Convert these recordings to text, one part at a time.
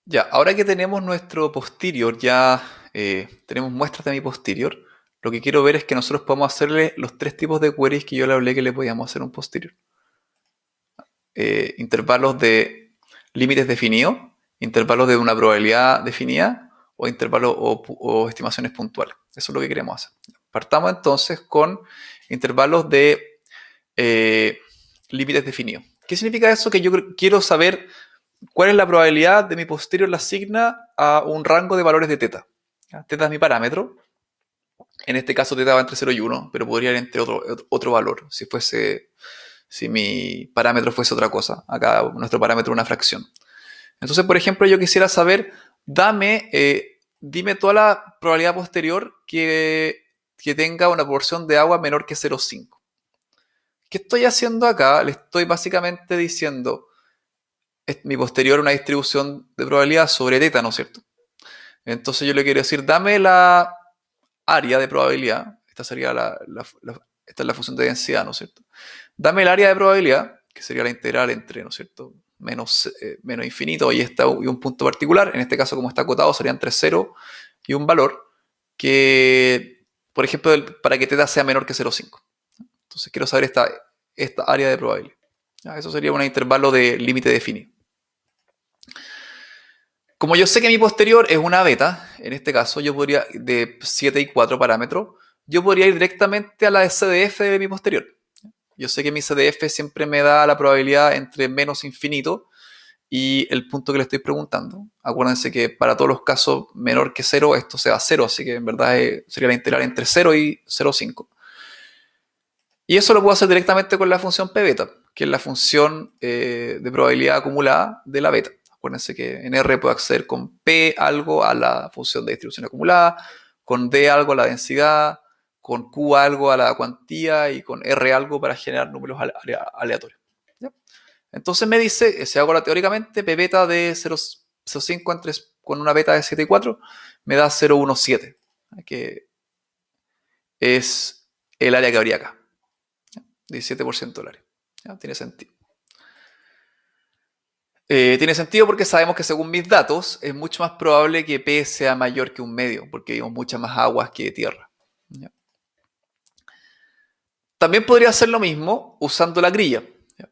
Ya, ahora que tenemos nuestro posterior, ya tenemos muestras de mi posterior, lo que quiero ver es que nosotros podamos hacerle los tres tipos de queries que yo le hablé que le podíamos hacer a un posterior. Intervalos de límites definidos, intervalos de una probabilidad definida o intervalos o estimaciones puntuales. Eso es lo que queremos hacer. Partamos entonces con intervalos de eh, límites definidos. ¿Qué significa eso? Que yo quiero saber cuál es la probabilidad de mi posterior la asigna a un rango de valores de teta. ¿Ya? Teta es mi parámetro. En este caso teta va entre 0 y 1, pero podría ir entre otro valor si mi parámetro fuese otra cosa. Acá nuestro parámetro es una fracción. Entonces, por ejemplo, yo quisiera saber, dime toda la probabilidad posterior que tenga una proporción de agua menor que 0,5. ¿Qué estoy haciendo acá? Le estoy básicamente diciendo, mi posterior una distribución de probabilidad sobre teta, ¿no es cierto? Entonces yo le quiero decir, dame la área de probabilidad, esta sería esta es la función de densidad, ¿no es cierto? Dame el área de probabilidad, que sería la integral entre, ¿no es cierto? Menos infinito y un punto particular. En este caso, como está acotado, serían entre 0 y un valor que, por ejemplo, para que teta sea menor que 0,5. Entonces quiero saber esta área de probabilidad. ¿Ya? Eso sería un intervalo de límite definido. Como yo sé que mi posterior es una beta, en este caso yo podría, de 7 y 4 parámetros, yo podría ir directamente a la CDF de mi posterior. Yo sé que mi CDF siempre me da la probabilidad entre menos infinito y el punto que le estoy preguntando. Acuérdense que para todos los casos menor que 0, esto se da 0, así que en verdad sería la integral entre 0 y 0,5. Y eso lo puedo hacer directamente con la función p beta, que es la función de probabilidad acumulada de la beta. Acuérdense que en R puedo acceder con P algo a la función de distribución acumulada, con D algo a la densidad, con Q algo a la cuantía y con R algo para generar números aleatorios. ¿Ya? Entonces me dice, si hago teóricamente, P beta de 0,5 con una beta de 7,4 me da 0,17, que es el área que habría acá. 17% del área. ¿Ya? Tiene sentido. Tiene sentido porque sabemos que según mis datos es mucho más probable que P sea mayor que un medio, porque vimos muchas más aguas que tierra. ¿Ya? También podría hacer lo mismo usando la grilla. ¿Ya?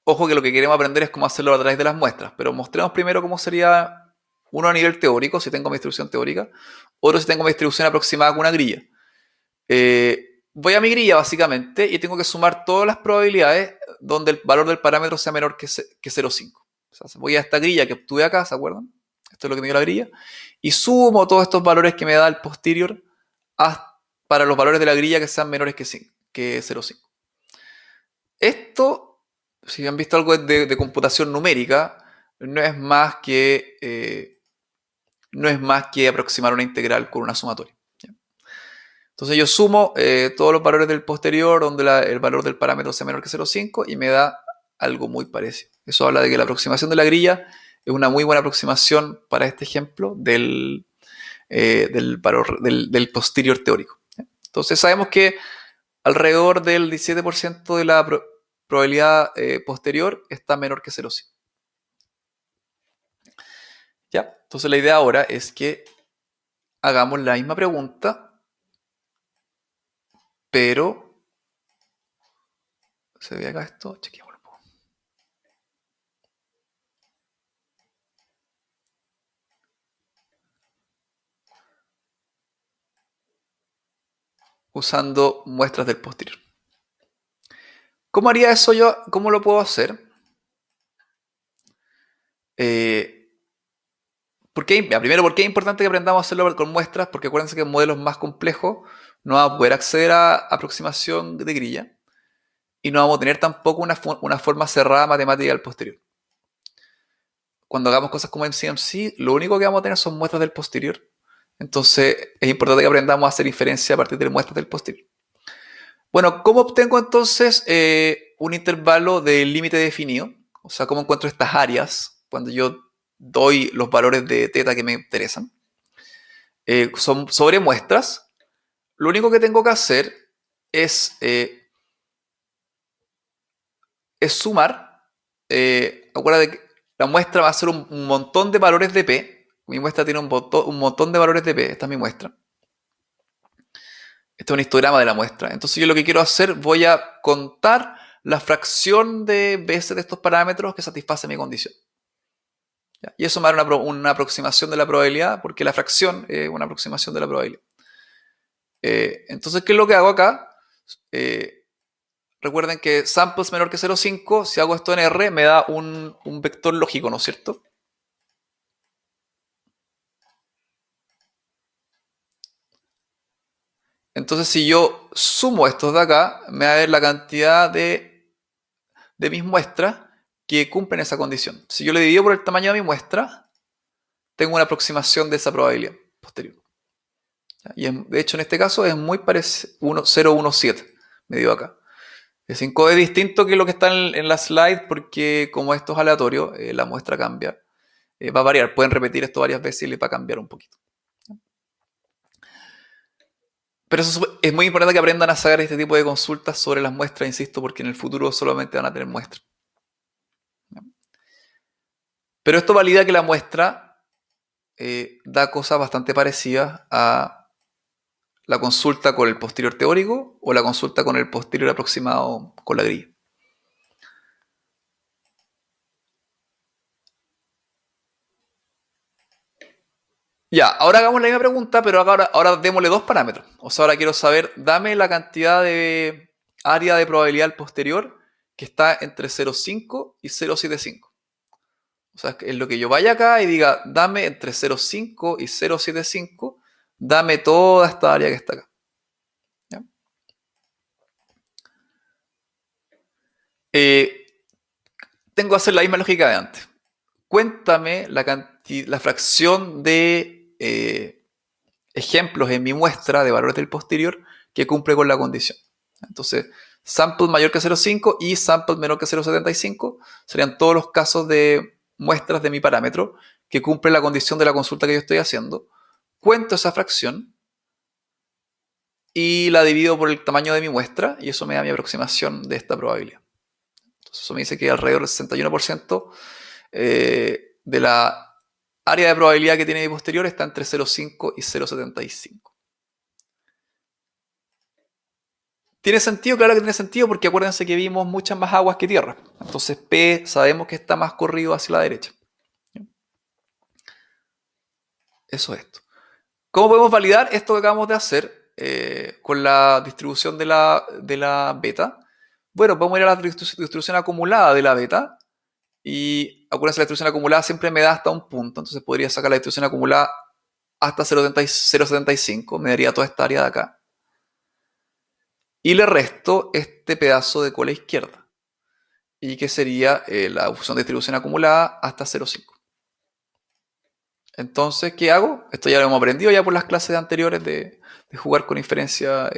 Ojo que lo que queremos aprender es cómo hacerlo a través de las muestras, pero mostremos primero cómo sería uno a nivel teórico, si tengo mi distribución teórica, otro si tengo mi distribución aproximada con una grilla. Voy a mi grilla básicamente y tengo que sumar todas las probabilidades donde el valor del parámetro sea menor que 0,5. O sea, voy a esta grilla que obtuve acá, ¿se acuerdan? Esto es lo que me dio la grilla. Y sumo todos estos valores que me da el posterior para los valores de la grilla que sean menores que 0,5. Esto, si han visto algo de computación numérica, no es más que no es más que aproximar una integral con una sumatoria. Entonces yo sumo todos los valores del posterior donde el valor del parámetro sea menor que 0,5 y me da algo muy parecido. Eso habla de que la aproximación de la grilla es una muy buena aproximación para este ejemplo del posterior teórico. Entonces sabemos que alrededor del 17% de la probabilidad posterior está menor que 0,5. ¿Ya? Entonces la idea ahora es que hagamos la misma pregunta, pero se ve acá esto, chequeémoslo. Usando muestras del posterior. ¿Cómo haría eso yo? ¿Cómo lo puedo hacer? Eh, Primero, ¿por qué es importante que aprendamos a hacerlo con muestras? Porque acuérdense que en modelos más complejos no vamos a poder acceder a aproximación de grilla y no vamos a tener tampoco una forma cerrada matemática del posterior. Cuando hagamos cosas como MCMC, lo único que vamos a tener son muestras del posterior. Entonces es importante que aprendamos a hacer inferencia a partir de muestras del posterior. Bueno, ¿cómo obtengo entonces un intervalo de límite definido? O sea, ¿cómo encuentro estas áreas cuando yo doy los valores de teta que me interesan? Son sobre muestras. Lo único que tengo que hacer es, es sumar. Acuérdate que la muestra va a ser un montón de valores de P. Mi muestra tiene un montón de valores de P. Esta es mi muestra. Este es un histograma de la muestra. Entonces yo lo que quiero hacer, voy a contar la fracción de veces de estos parámetros que satisface mi condición. ¿Ya? Y eso me da una aproximación de la probabilidad, porque la fracción es una aproximación de la probabilidad. Entonces, ¿qué es lo que hago acá? Recuerden que samples menor que 0,5, si hago esto en R, me da un vector lógico, ¿no es cierto? Entonces, si yo sumo estos de acá, me va a ver la cantidad de mis muestras que cumplen esa condición. Si yo le divido por el tamaño de mi muestra, tengo una aproximación de esa probabilidad posterior. Y de hecho, en este caso es muy parecido, 0,17 me dio acá. Es 5 es distinto que lo que está en la slide porque como esto es aleatorio, la muestra cambia. Va a variar, pueden repetir esto varias veces y les va a cambiar un poquito. Pero eso es muy importante que aprendan a sacar este tipo de consultas sobre las muestras, insisto, porque en el futuro solamente van a tener muestras. Pero esto valida que la muestra da cosas bastante parecidas a la consulta con el posterior teórico o la consulta con el posterior aproximado con la grilla. Ya, ahora hagamos la misma pregunta, pero ahora démosle dos parámetros. O sea, ahora quiero saber, dame la cantidad de área de probabilidad al posterior que está entre 0,5 y 0,75. O sea, en lo que yo vaya acá y diga, dame entre 0,5 y 0,75, dame toda esta área que está acá. ¿Ya? Tengo que hacer la misma lógica de antes. Cuéntame la fracción de ejemplos en mi muestra de valores del posterior que cumple con la condición. Entonces, sample mayor que 0,5 y sample menor que 0,75 serían todos los casos de muestras de mi parámetro que cumple la condición de la consulta que yo estoy haciendo. Cuento esa fracción y la divido por el tamaño de mi muestra y eso me da mi aproximación de esta probabilidad. Entonces, eso me dice que alrededor del 61% de la área de probabilidad que tiene mi posterior está entre 0,5 y 0,75. ¿Tiene sentido? Claro que tiene sentido porque acuérdense que vimos muchas más aguas que tierra. Entonces P sabemos que está más corrido hacia la derecha. Eso es esto. ¿Cómo podemos validar esto que acabamos de hacer con la distribución de la beta? Bueno, podemos ir a la distribución acumulada de la beta. Y acuérdense, la distribución acumulada siempre me da hasta un punto. Entonces podría sacar la distribución acumulada hasta 0,75. Me daría toda esta área de acá. Y le resto este pedazo de cola izquierda. Y que sería la función de distribución acumulada hasta 0,5. Entonces, ¿qué hago? Esto ya lo hemos aprendido ya por las clases anteriores de jugar con inferencia,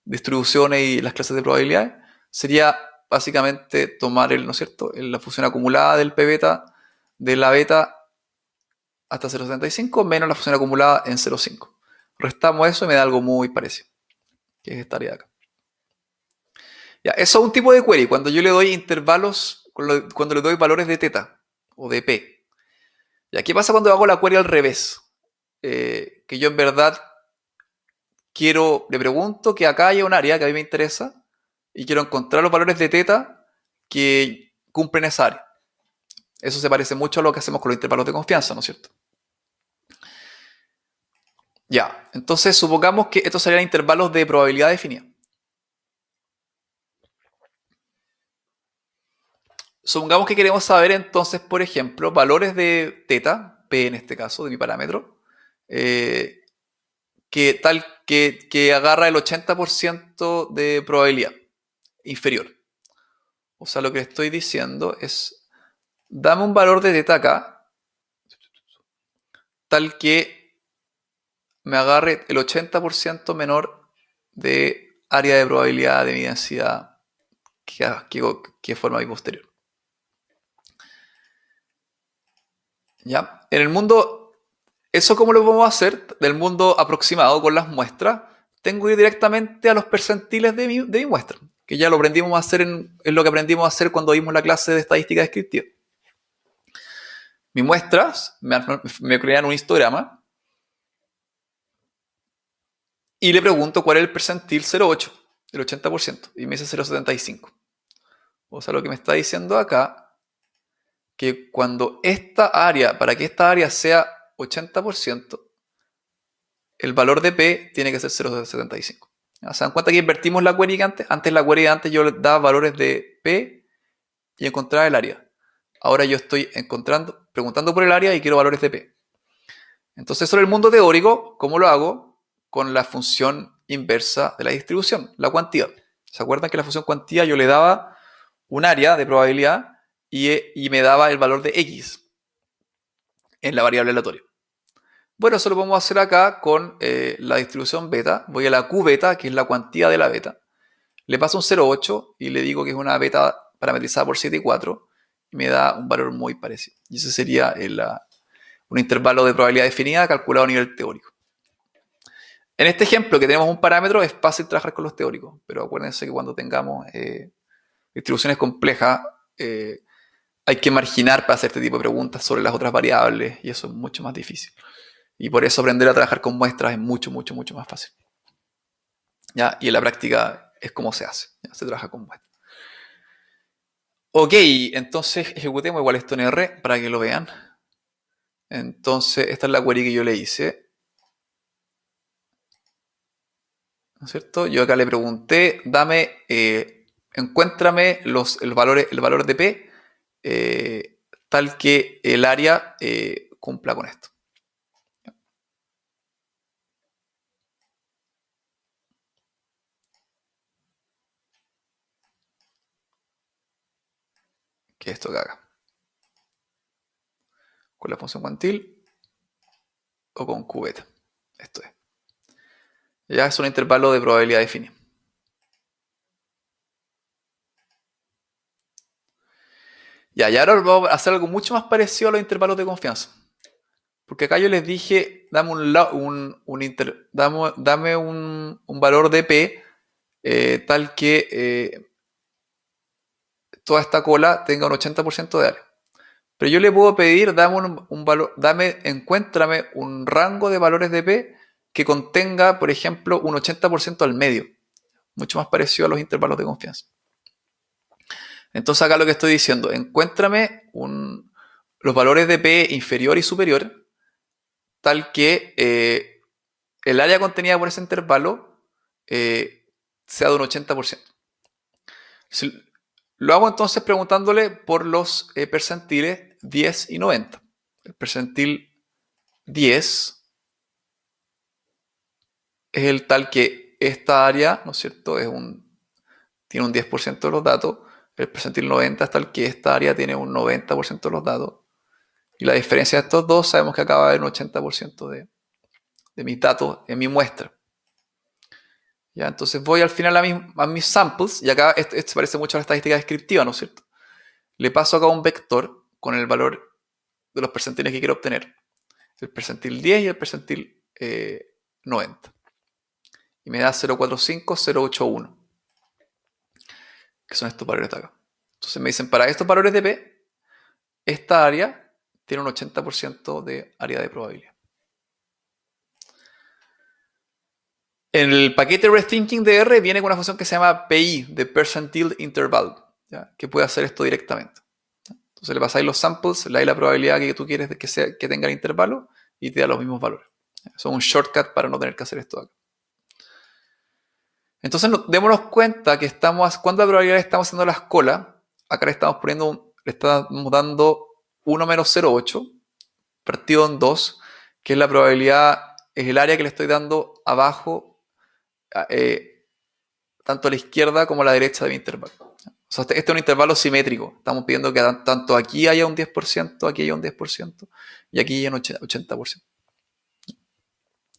distribuciones y las clases de probabilidades. Sería básicamente tomar ¿no es cierto? La función acumulada del p beta de la beta hasta 0,75 menos la función acumulada en 0,5. Restamos eso y me da algo muy parecido, que es esta área de acá. Ya, eso es un tipo de query. Cuando yo le doy intervalos, cuando le doy valores de teta o de p. Ya, ¿qué pasa cuando hago la query al revés? Que yo en verdad le pregunto que acá haya un área que a mí me interesa y quiero encontrar los valores de teta que cumplen esa área. Eso se parece mucho a lo que hacemos con los intervalos de confianza, ¿no es cierto? Ya, entonces supongamos que estos serían intervalos de probabilidad definida. Supongamos que queremos saber entonces, por ejemplo, valores de teta, p en este caso, de mi parámetro, que agarra el 80% de probabilidad inferior. O sea, lo que estoy diciendo es, dame un valor de teta acá, tal que me agarre el 80% menor de área de probabilidad de mi densidad que forma mi posterior. ¿Ya? En el mundo, ¿eso cómo lo podemos hacer? Del mundo aproximado con las muestras, tengo que ir directamente a los percentiles de mi muestra, que ya lo aprendimos a hacer es lo que aprendimos a hacer cuando vimos la clase de estadística descriptiva. mis muestras, me crean un histograma y le pregunto cuál es el percentil 0,8, el 80%, y me dice 0,75. O sea, lo que me está diciendo acá, que cuando para que esta área sea 80%, el valor de P tiene que ser 0,75. ¿Se dan cuenta que invertimos la query que antes? Antes la query de antes yo le daba valores de P y encontraba el área. Ahora yo estoy preguntando por el área y quiero valores de P. Entonces, sobre el mundo teórico, ¿cómo lo hago? Con la función inversa de la distribución, la cuantía. ¿Se acuerdan que la función cuantía yo le daba un área de probabilidad y me daba el valor de X en la variable aleatoria? Bueno, eso lo podemos hacer acá con la distribución beta. Voy a la Q beta, que es la cuantía de la beta. Le paso un 0,8 y le digo que es una beta parametrizada por 7,4 y me da un valor muy parecido. Y ese sería un intervalo de probabilidad definida calculado a nivel teórico. En este ejemplo que tenemos un parámetro es fácil trabajar con los teóricos, pero acuérdense que cuando tengamos distribuciones complejas hay que marginar para hacer este tipo de preguntas sobre las otras variables y eso es mucho más difícil. Y por eso aprender a trabajar con muestras es mucho, mucho, mucho más fácil. ¿Ya? Y en la práctica es como se hace, ¿ya? Se trabaja con muestras. Ok, entonces ejecutemos igual esto en R para que lo vean. Entonces esta es la query que yo le hice. ¿No es cierto? Yo acá le pregunté, encuéntrame el valor de P tal que el área cumpla con esto. Que es esto que haga. Con la función cuantil o con cubeta. Esto es. Ya es un intervalo de probabilidad definida. Ya, y ahora vamos a hacer algo mucho más parecido a los intervalos de confianza. Porque acá yo les dije, dame un valor de P tal que toda esta cola tenga un 80% de área. Pero yo le puedo pedir, encuéntrame un rango de valores de P que contenga, por ejemplo, un 80% al medio. Mucho más parecido a los intervalos de confianza. Entonces acá lo que estoy diciendo, encuéntrame los valores de P inferior y superior, tal que el área contenida por ese intervalo sea de un 80%. Lo hago entonces preguntándole por los percentiles 10 y 90. El percentil 10 es el tal que esta área, ¿no es cierto?, tiene un 10% de los datos. El percentil 90 es tal que esta área tiene un 90% de los datos. Y la diferencia de estos dos, sabemos que acaba de haber un 80% de mis datos en mi muestra. ¿Ya? Entonces voy al final a mis samples, y acá esto se parece mucho a la estadística descriptiva, ¿no es cierto? Le paso acá un vector con el valor de los percentiles que quiero obtener. El percentil 10 y el percentil 90. Y me da 0,45, 0,81. Que son estos valores de acá. Entonces me dicen, para estos valores de P, esta área tiene un 80% de área de probabilidad. En el paquete rethinking de R viene con una función que se llama PI, de percentile interval, ¿ya? Que puede hacer esto directamente. Entonces le pasáis los samples, le dais la probabilidad que tú quieres que tenga el intervalo y te da los mismos valores. Eso es un shortcut para no tener que hacer esto acá. Entonces démonos cuenta que ¿cuántas probabilidades estamos haciendo la escola? Acá le estamos dando 1 menos 0,8 partido en 2, que es la probabilidad, es el área que le estoy dando abajo, tanto a la izquierda como a la derecha de mi intervalo. O sea, este es un intervalo simétrico. Estamos pidiendo que tanto aquí haya un 10%, aquí haya un 10% y aquí haya un 80%.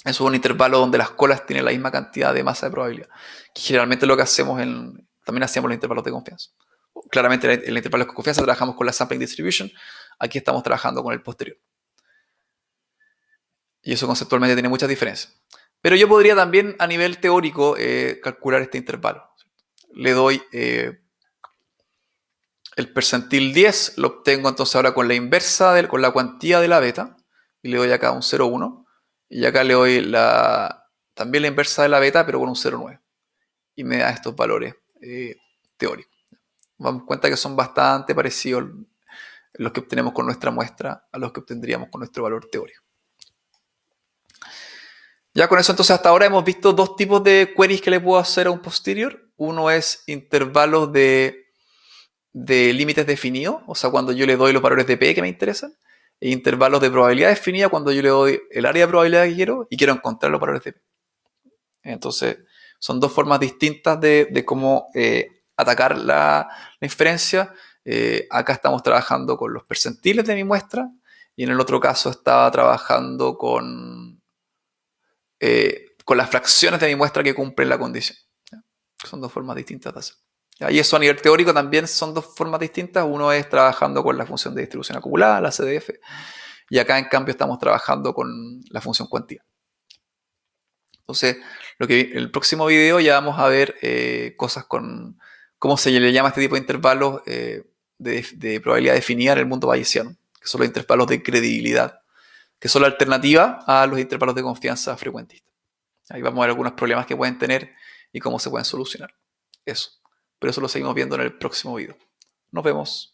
Eso es un intervalo donde las colas tienen la misma cantidad de masa de probabilidad. Que generalmente lo que hacemos también hacíamos los intervalos de confianza. Claramente en los intervalos de confianza trabajamos con la sampling distribution. Aquí estamos trabajando con el posterior. Y eso conceptualmente tiene muchas diferencias. Pero yo podría también a nivel teórico calcular este intervalo. Le doy El percentil 10 lo obtengo entonces ahora con la inversa, con la cuantía de la beta. Y le doy acá un 0,1. Y acá le doy también la inversa de la beta, pero con un 0,9. Y me da estos valores teóricos. Vamos cuenta que son bastante parecidos los que obtenemos con nuestra muestra a los que obtendríamos con nuestro valor teórico. Ya con eso entonces hasta ahora hemos visto dos tipos de queries que le puedo hacer a un posterior. Uno es intervalos de límites definidos, o sea, cuando yo le doy los valores de P que me interesan, e intervalos de probabilidad definida cuando yo le doy el área de probabilidad que quiero y quiero encontrar los valores de P. Entonces, son dos formas distintas de cómo atacar la inferencia. Acá estamos trabajando con los percentiles de mi muestra y en el otro caso estaba trabajando con las fracciones de mi muestra que cumplen la condición. ¿Ya? Son dos formas distintas de hacer. Y eso a nivel teórico también son dos formas distintas. Uno es trabajando con la función de distribución acumulada, la CDF, y acá en cambio estamos trabajando con la función cuantía. Entonces, el próximo video ya vamos a ver cosas con cómo se le llama este tipo de intervalos de probabilidad definida en el mundo bayesiano, que son los intervalos de credibilidad, que son la alternativa a los intervalos de confianza frecuentistas. Ahí vamos a ver algunos problemas que pueden tener y cómo se pueden solucionar. Eso. Pero eso lo seguimos viendo en el próximo video. Nos vemos.